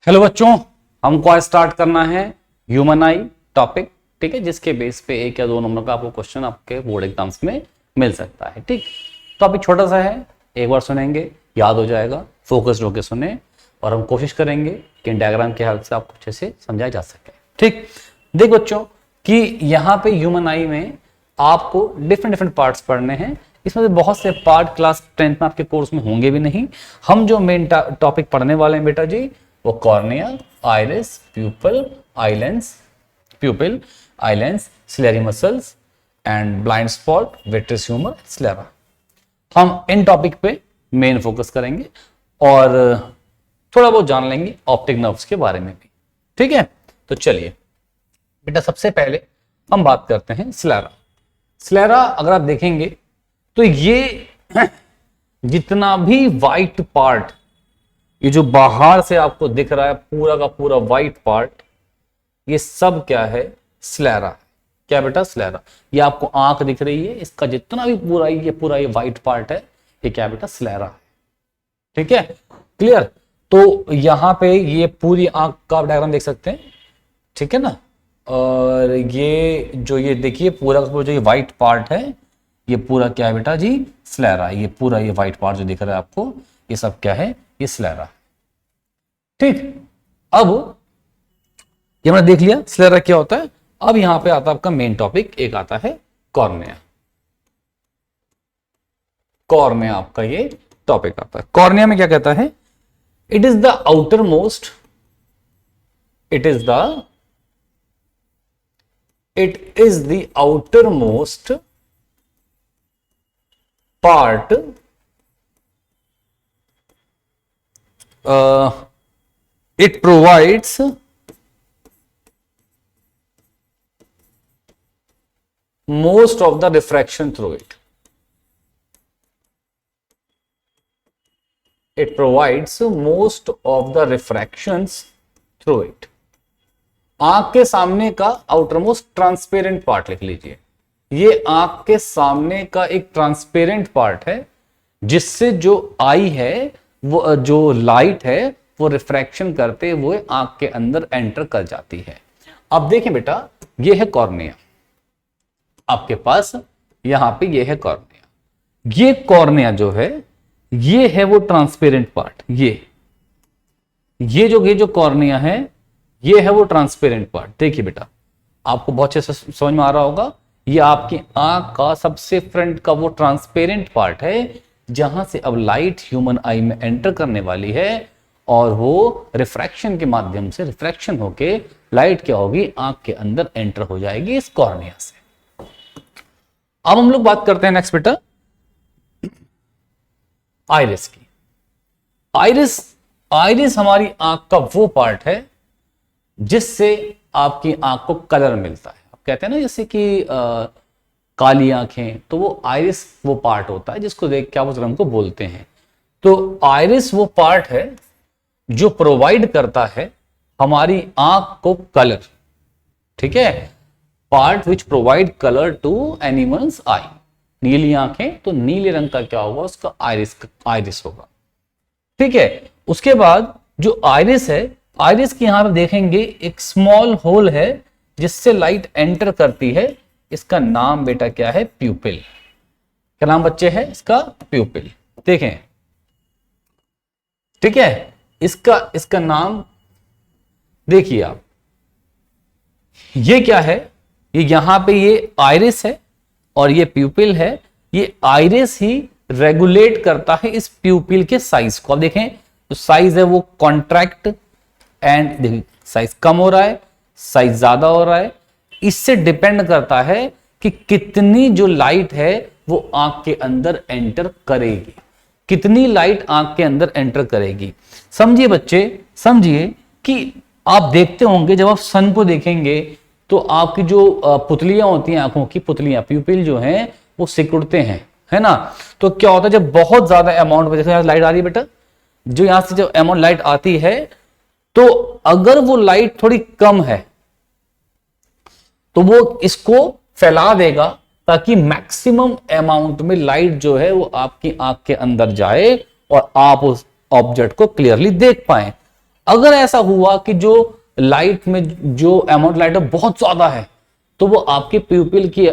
Hello बच्चों, हमको आज स्टार्ट करना है ह्यूमन आई टॉपिक। ठीक है, जिसके बेस पे 1 या 2 नंबर का आपको क्वेश्चन आपके बोर्ड एग्जाम्स में मिल सकता है। ठीक, टॉपिक छोटा सा है, एक बार सुनेंगे याद हो जाएगा, फोकस्ड होकर सुने और हम कोशिश करेंगे कि डायग्राम के हेल्प से आपको अच्छे से समझाया जा सके। ठीक, देख बच्चों कि यहाँ पे ह्यूमन आई में आपको डिफरेंट पार्ट्स पढ़ने हैं। इसमें से बहुत से पार्ट क्लास 10th में आपके कोर्स में होंगे भी नहीं। हम जो मेन टॉपिक पढ़ने वाले हैं बेटा जी, वो cornea, iris, pupil, eye lens, ciliary muscles and blind spot, vitreous humour, sclera. हम इन टॉपिक पे मेन फोकस करेंगे और थोड़ा बहुत जान लेंगे ऑप्टिक नर्व्स के बारे में भी। ठीक है, तो चलिए बेटा, सबसे पहले हम बात करते हैं स्लेरा। स्लेरा अगर आप देखेंगे तो ये जितना भी वाइट पार्ट, ये जो बाहर से आपको दिख रहा है पूरा का पूरा वाइट पार्ट, ये सब क्या है? स्लेरा। क्या बेटा? स्लेरा। ये आपको आंख दिख रही है, इसका जितना भी पूरा ये वाइट पार्ट है, ये क्या बेटा? स्लेरा है। ठीक है, क्लियर? तो यहां पे ये पूरी आंख का डायग्राम देख सकते हैं, ठीक है ना। और ये जो ये देखिए पूरा का पूरा जो ये वाइट पार्ट है, ये पूरा क्या है बेटा जी? स्लेरा। ये पूरा ये वाइट पार्ट जो दिख रहा है आपको, ये सब क्या है? ये स्लेरा। ठीक, अब ये हमने देख लिया स्लेरा क्या होता है। अब यहां पे आता है आपका मेन टॉपिक, एक आता है कॉर्निया। कॉर्निया आपका ये टॉपिक आता है। कॉर्निया में क्या कहता है? It is the outer most, it is the outer most part it provides most of the refraction through it. It provides most of the refractions through it. आंख के सामने का आउटर मोस्ट ट्रांसपेरेंट पार्ट लिख लीजिए। ये आंख के सामने का एक ट्रांसपेरेंट पार्ट है, जिससे जो आई है, वो जो लाइट है, वो रिफ्रैक्शन करते हुए आंख के अंदर एंटर कर जाती है। अब देखें बेटा, ये है कॉर्निया आपके पास, यहां पे ये है कॉर्निया। ये कॉर्निया जो है, ये है वो ट्रांसपेरेंट पार्ट। ये जो कॉर्निया है, ये है वो ट्रांसपेरेंट पार्ट। देखिए बेटा, आपको बहुत अच्छे से समझ में आ रहा होगा, ये आपकी आंख का सबसे फ्रंट का वो ट्रांसपेरेंट पार्ट है, जहां से अब लाइट ह्यूमन आई में एंटर करने वाली है और वो रिफ्रैक्शन के माध्यम से रिफ्रैक्शन होके लाइट क्या होगी? आंख के अंदर एंटर हो जाएगी इस कॉर्निया से। अब हम लोग बात करते हैं नेक्स्ट बेटा आइरिस की। आइरिस हमारी आंख का वो पार्ट है जिससे आपकी आंख को कलर मिलता है। आप कहते हैं ना जैसे कि काली आंखें, तो वो आइरिस वो पार्ट होता है जिसको देख के आप उस रंग को बोलते हैं। तो आइरिस वो पार्ट है जो प्रोवाइड करता है हमारी आंख को कलर। ठीक है, part which provide colour to animals eye. नीली आंखें, तो नीले रंग का क्या होगा? उसका आइरिस होगा। ठीक है, उसके बाद जो आइरिस है, आइरिस की यहां पर देखेंगे एक स्मॉल होल है जिससे लाइट एंटर करती है। इसका नाम बेटा क्या है? प्यूपिल। क्या नाम बच्चे है इसका? प्यूपिल। देखें, ठीक है, इसका नाम देखिए आप, ये क्या है? ये यहां पे ये आइरिस है और ये प्यूपिल है। ये आइरिस ही रेगुलेट करता है इस प्यूपिल के साइज को। अब देखें, तो साइज है वो कॉन्ट्रैक्ट एंड देखिए साइज कम हो रहा है, साइज ज्यादा हो रहा है। इससे डिपेंड करता है कि कितनी जो लाइट है वो आंख के अंदर एंटर करेगी, कितनी लाइट आंख के अंदर एंटर करेगी। समझिए बच्चे, समझिए कि आप देखते होंगे जब आप सन को देखेंगे तो आपकी जो पुतलियां होती हैं, आंखों की पुतलियां, प्यूपिल जो हैं, वो सिकुड़ते हैं, है ना। तो क्या होता है जब बहुत ज्यादा अमाउंट में, जैसे लाइट आ रही है बेटा, जो यहां से जब अमाउंट लाइट आती है, तो अगर वो लाइट थोड़ी कम है तो वो इसको फैला देगा ताकि मैक्सिमम अमाउंट में लाइट जो है वो आपकी आंख के अंदर जाए और आप उस ऑब्जेक्ट को क्लियरली देख पाए। अगर ऐसा हुआ कि जो लाइट में जो अमाउंट लाइट है बहुत ज्यादा है, तो वो आपके प्यूपिल की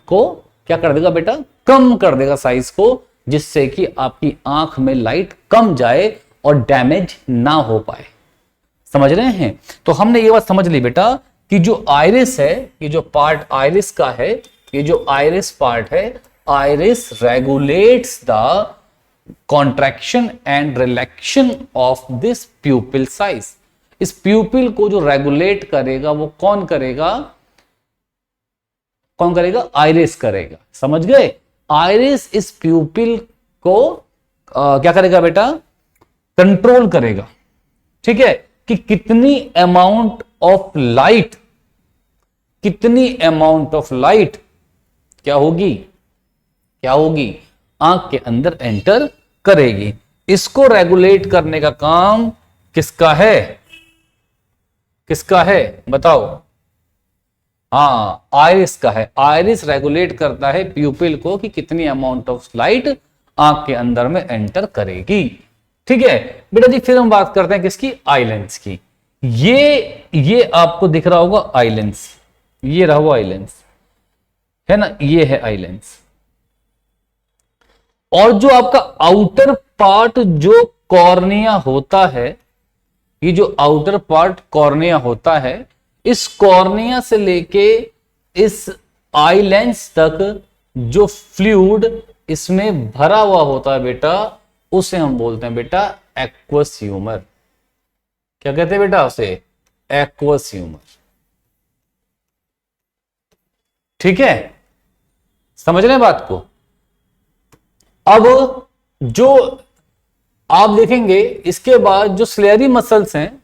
को क्या कर देगा बेटा, कम कर देगा साइज को, जिससे कि आपकी आंख में लाइट कम जाए और डैमेज ना हो पाए। समझ रहे हैं? तो हमने ये बात समझ ली बेटा कि जो आइरिस है, ये जो पार्ट आइरिस का है, ये जो आइरिस पार्ट है, iris regulates the contraction and रिलैक्शन of this प्यूपिल size. इस प्यूपिल को जो रेगुलेट करेगा वो कौन करेगा? कौन करेगा? आइरिस करेगा। समझ गए? आइरिस इस प्यूपिल को क्या करेगा बेटा? कंट्रोल करेगा। ठीक है, कि कितनी अमाउंट ऑफ लाइट, कितनी अमाउंट ऑफ लाइट क्या होगी, क्या होगी, आंख के अंदर एंटर करेगी। इसको रेगुलेट करने का काम किसका है? किसका है बताओ? हाँ, आइरिस का है। आइरिस रेगुलेट करता है प्यूपिल को कि कितनी अमाउंट ऑफ लाइट आंख के अंदर में एंटर करेगी। ठीक है बेटा जी, फिर हम बात करते हैं किसकी? आई लेंस की। ये आपको दिख रहा होगा आई लेंस, ये रहा वो आई लेंस है ना, ये है आई लेंस। और जो आपका आउटर पार्ट जो कॉर्निया होता है, ये जो आउटर पार्ट कॉर्निया होता है, इस कॉर्निया से लेके इस आई लेंस तक जो फ्लूइड इसमें भरा हुआ होता है बेटा, उसे हम बोलते हैं बेटा एक्वस ह्यूमर। क्या कहते हैं बेटा उसे? Aqueous humour. ठीक है, समझ रहे हैं बात को? अब जो आप देखेंगे इसके बाद जो स्लेयरी मसल्स हैं,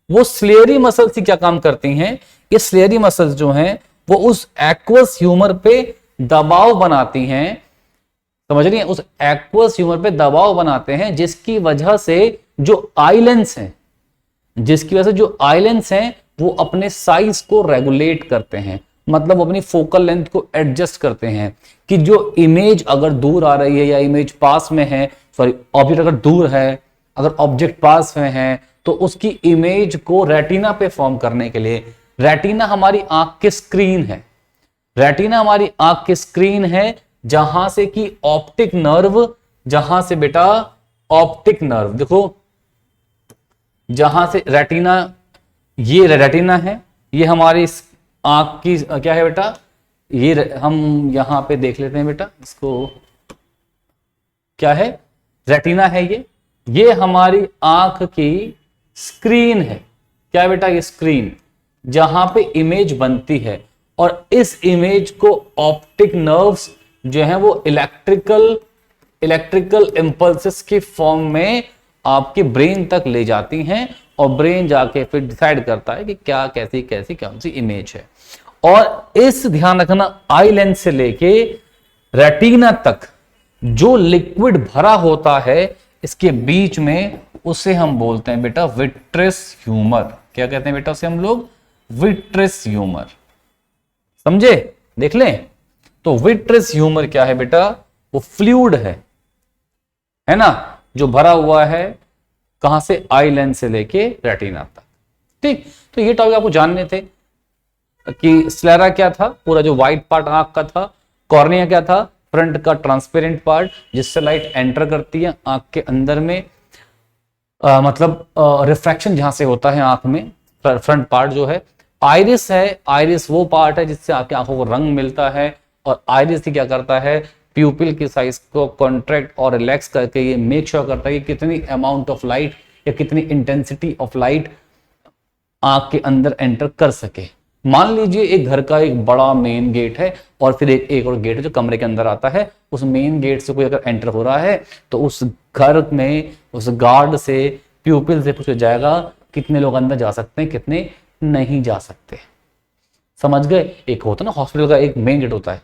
वो स्लेयरी मसल्स ही क्या काम करती हैं? ये स्लेयरी मसल्स जो हैं वो उस एक्वस ह्यूमर पे दबाव बनाती हैं। समझ रही हैं? उस एक्वस ह्यूमर पे दबाव बनाते हैं, जिसकी वजह से जो आइलेंस हैं, जिसकी वजह से जो आइलेंस हैं वो अपने साइज को रेगुलेट करते हैं, मतलब अपनी फोकल लेंथ को एडजस्ट करते हैं कि जो इमेज अगर दूर आ रही है या इमेज पास में है, सॉरी ऑब्जेक्ट अगर दूर है, अगर ऑब्जेक्ट पास में है, तो उसकी इमेज को रेटिना पे फॉर्म करने के लिए, रेटिना हमारी आंख की स्क्रीन है, रेटिना हमारी आंख की स्क्रीन है, जहां से कि ऑप्टिक नर्व, जहां से बेटा ऑप्टिक नर्व, देखो जहां से रेटिना, ये रेटिना है, ये हमारी आंख की क्या है बेटा, ये हम यहां पे देख लेते हैं बेटा, इसको क्या है, रेटिना है, ये हमारी आंख की स्क्रीन है। क्या है बेटा? ये स्क्रीन, जहां पे इमेज बनती है, और इस इमेज को ऑप्टिक नर्व्स जो है वो इलेक्ट्रिकल इंपल्सेस के फॉर्म में आपके ब्रेन तक ले जाती हैं, और ब्रेन जाके फिर डिसाइड करता है कि क्या कैसी कैसी कौन सी इमेज है। और इस ध्यान रखना, आई लेंस से लेके रेटिना तक जो लिक्विड भरा होता है इसके बीच में, उसे हम बोलते हैं बेटा विट्रेस ह्यूमर। क्या कहते हैं बेटा उसे हम लोग? Vitreous humour. समझे? देख लें तो विट्रेस ह्यूमर क्या है बेटा? वो फ्लूइड है ना, जो भरा हुआ है कहां से? आई लेंस से लेके रेटिना तक। ठीक, तो ये टॉपिक आपको जानने थे कि स्लेरा क्या था, पूरा जो व्हाइट पार्ट आंख का था, कॉर्निया क्या था, फ्रंट का ट्रांसपेरेंट पार्ट जिससे लाइट एंटर करती है आंख के अंदर में, मतलब रिफ्रैक्शन जहां से होता है आंख में, फ्रंट पार्ट जो है। आइरिस है, आइरिस वो पार्ट है जिससे आपकी आंखों को रंग मिलता है, और आइरिस ही क्या करता है? प्यूपिल की साइज को कॉन्ट्रैक्ट और रिलैक्स करके ये मेक श्योर करता है कि कितनी अमाउंट ऑफ लाइट या कितनी इंटेंसिटी ऑफ लाइट आंख के अंदर एंटर कर सके। मान लीजिए एक घर का एक बड़ा मेन गेट है, और फिर एक और गेट है जो कमरे के अंदर आता है। उस मेन गेट से कोई अगर एंटर हो रहा है तो उस घर में उस गार्ड से, प्यूपिल से पूछा जाएगा कितने लोग अंदर जा सकते हैं, कितने नहीं जा सकते। समझ गए? एक होता है ना हॉस्पिटल का एक मेन गेट होता है,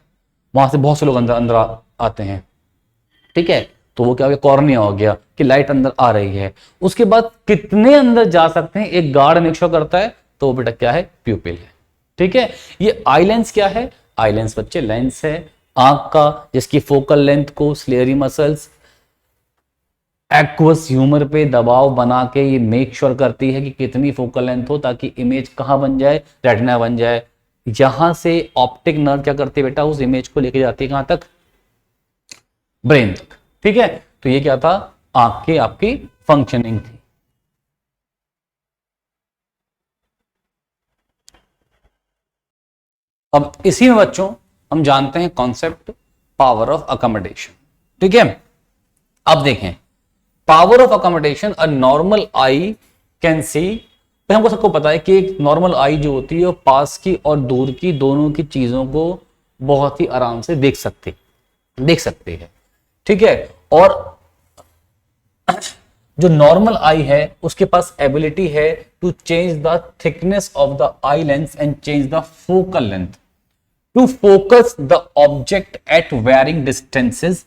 वहां से बहुत से लोग अंदर आते हैं। ठीक है, तो वो क्या हो गया? कॉर्निया हो गया कि लाइट अंदर आ रही है। उसके बाद कितने अंदर जा सकते हैं एक गार्ड मेक श्योर करता है, तो वो बेटा क्या है? प्यूपिल है। ठीक है, ये आई लेंस क्या है? आई लेंस बच्चे लेंस है आंख का, जिसकी फोकल लेंथ को स्लेयरी मसल्स एक्वस ह्यूमर पे दबाव बना के ये मेक श्योर करती है कि कितनी फोकल लेंथ हो, ताकि इमेज कहाँ बन जाए, रेटिना बन जाए। यहां से ऑप्टिक नर्व क्या करती है बेटा, उस इमेज को लेके जाती है कहां तक, ब्रेन तक। ठीक है, तो ये क्या था, आंख की आपकी फंक्शनिंग थी। अब इसी में बच्चों हम जानते हैं कॉन्सेप्ट पावर ऑफ अकोमोडेशन। ठीक है, अब देखें power of accommodation, a normal I can see. हमको सबको पता है कि एक नॉर्मल आई जो होती है वो पास की और दूर की दोनों की चीजों को बहुत ही आराम से देख सकते हैं। ठीक है, और जो नॉर्मल आई है उसके पास एबिलिटी है to change the thickness of the eye lens and change the focal length to focus the object at varying distances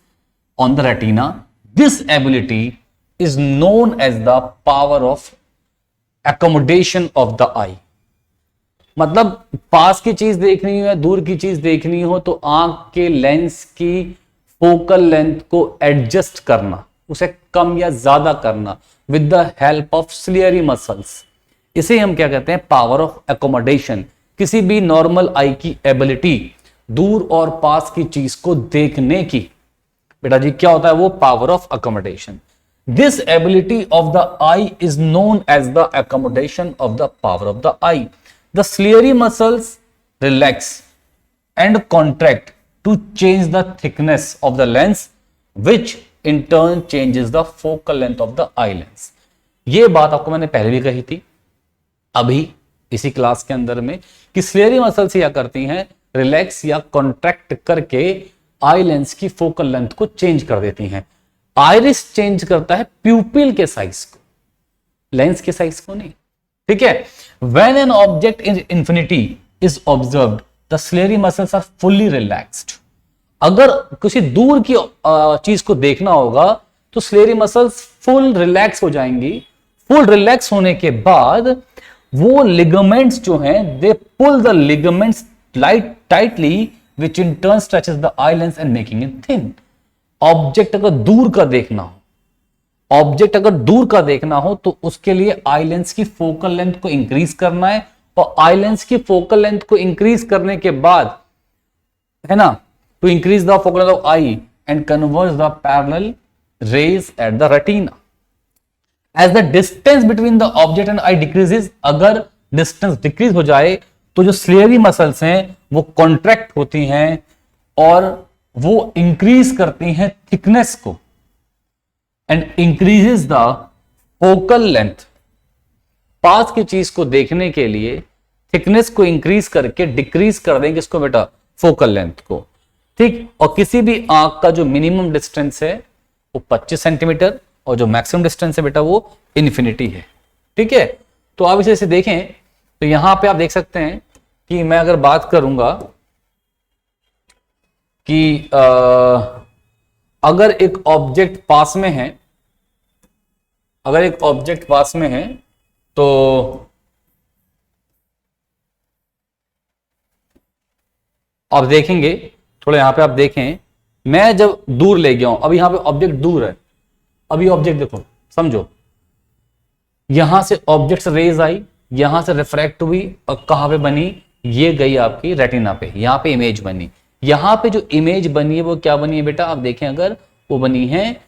on the retina. This ability is known as the power of accommodation of the eye। मतलब पास की चीज देखनी हो या दूर की चीज देखनी हो तो आंख के लेंस की फोकल लेंथ को एडजस्ट करना, उसे कम या ज्यादा करना with the help of ciliary muscles, इसे हम क्या कहते हैं, पावर ऑफ एकोमोडेशन। किसी भी नॉर्मल आई की एबिलिटी दूर और पास की चीज को देखने की, बेटा जी क्या होता है वो, power of accommodation. This ability of the eye is known as the accommodation of the power of the eye. The ciliary muscles relax and contract to change the thickness of the lens, which in turn changes the focal length of the eye lens. ये बात आपको मैंने पहले भी कही थी अभी इसी क्लास के अंदर में कि सिलियरी मसल्स क्या करती हैं, रिलैक्स या कॉन्ट्रैक्ट करके आई लेंस की फोकल लेंथ को चेंज कर देती हैं। आइरिस चेंज करता है प्यूपिल के साइज को, लेंस के साइज को नहीं। ठीक है, when an object in infinity is observed the ciliary muscles are fully relaxed. अगर किसी दूर की चीज को देखना होगा तो सिलियरी मसल्स फुल रिलैक्स हो जाएंगी। फुल रिलैक्स होने के बाद वो लिगामेंट्स जो हैं they pull the ligaments tightly which in turn stretches the eye lens and making it thin. Object अगर दूर का देखना हो तो उसके लिए आई लेंस की फोकल लेंथ को इंक्रीज करना है, और आई लेंस की फोकल लेंथ को इंक्रीज करने के बाद है ना, to increase the focal length of eye and converge the parallel rays at the retina. As the distance between the object and I decreases, अगर डिस्टेंस डिक्रीज हो जाए तो जो सिलियरी मसल्स हैं वो कॉन्ट्रैक्ट होती हैं और वो इंक्रीज करती हैं थिकनेस को and increases the focal length. पास की चीज को देखने के लिए थिकनेस को इंक्रीज करके डिक्रीज कर देंगे इसको बेटा, फोकल लेंथ को। ठीक, और किसी भी आंख का जो मिनिमम डिस्टेंस है वो 25 सेंटीमीटर और जो मैक्सिमम डिस्टेंस है बेटा वो इन्फिनिटी है। ठीक है, तो आप इसे देखें तो यहां पे आप देख सकते हैं कि मैं अगर बात करूंगा कि अगर एक ऑब्जेक्ट पास में है, तो आप देखेंगे थोड़ा यहां पे आप देखें, मैं जब दूर ले गया हूं, अब यहां पे ऑब्जेक्ट दूर है, अभी ऑब्जेक्ट देखो समझो, यहां से ऑब्जेक्ट रेज आई, यहां से रिफ्रैक्ट हुई और कहां पे बनी, ये गई आपकी रेटिना पे, यहां पे इमेज बनी। यहां पे जो इमेज बनी है वो क्या बनी है बेटा, आप देखें अगर वो बनी है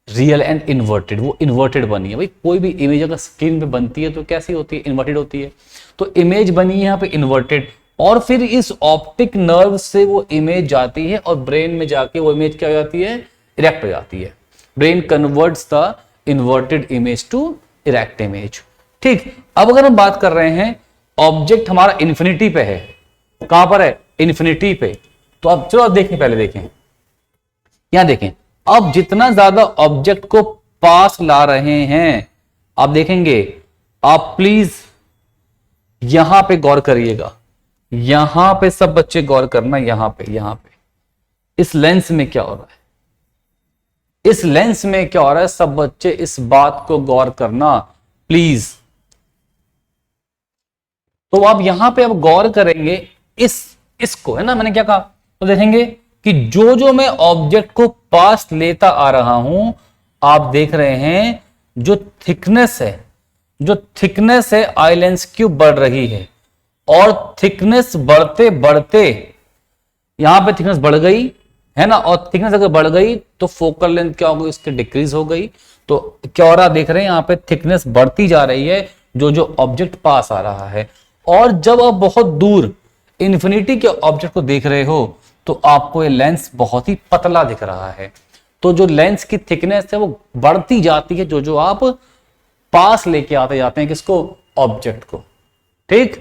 रियल एंड इन्वर्टेड, वो इन्वर्टेड बनी है। भाई कोई भी इमेज अगर स्क्रीन पे बनती है तो कैसी होती है, इन्वर्टेड होती है। तो इमेज बनी है यहाँ पे इन्वर्टेड, और फिर इस ऑप्टिक नर्व से वो इमेज जाती है और ब्रेन में जाके वो इमेज क्या हो जाती है, इरेक्ट हो जाती है। Brain converts the inverted image to erect image. ठीक, अब अगर हम बात कर रहे हैं ऑब्जेक्ट हमारा इन्फिनिटी पे है, कहां पर है, इन्फिनिटी पे, तो अब चलो अब देखें, पहले देखें यहां देखें, अब जितना ज्यादा ऑब्जेक्ट को पास ला रहे हैं आप देखेंगे, आप प्लीज यहां पे गौर करिएगा, यहां पे सब बच्चे गौर करना, यहां पे इस लेंस में क्या हो रहा है, इस लेंस में क्या हो रहा है, सब बच्चे इस बात को गौर करना प्लीज। तो आप यहां पे अब गौर करेंगे इसको, है ना, मैंने क्या कहा, तो देखेंगे कि जो मैं ऑब्जेक्ट को पास लेता आ रहा हूं, आप देख रहे हैं जो थिकनेस है आई लेंस की बढ़ रही है, और थिकनेस बढ़ते बढ़ते यहां पे थिकनेस बढ़ गई है ना, और थिकनेस अगर बढ़ गई तो फोकल लेंथ क्या हो गई, उसकी डिक्रीज हो गई। तो क्या हो रहा देख रहे हैं, यहां पे थिकनेस बढ़ती जा रही है जो जो ऑब्जेक्ट पास आ रहा है। और जब आप बहुत दूर इन्फिनिटी के ऑब्जेक्ट को देख रहे हो तो आपको ये लेंस बहुत ही पतला दिख रहा है। तो जो लेंस की थिकनेस है वो बढ़ती जाती है जो जो आप पास लेके आते जाते हैं किसको, ऑब्जेक्ट को। ठीक,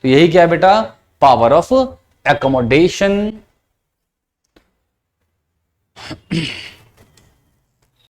तो यही क्या है बेटा, पावर ऑफ एकोमोडेशन।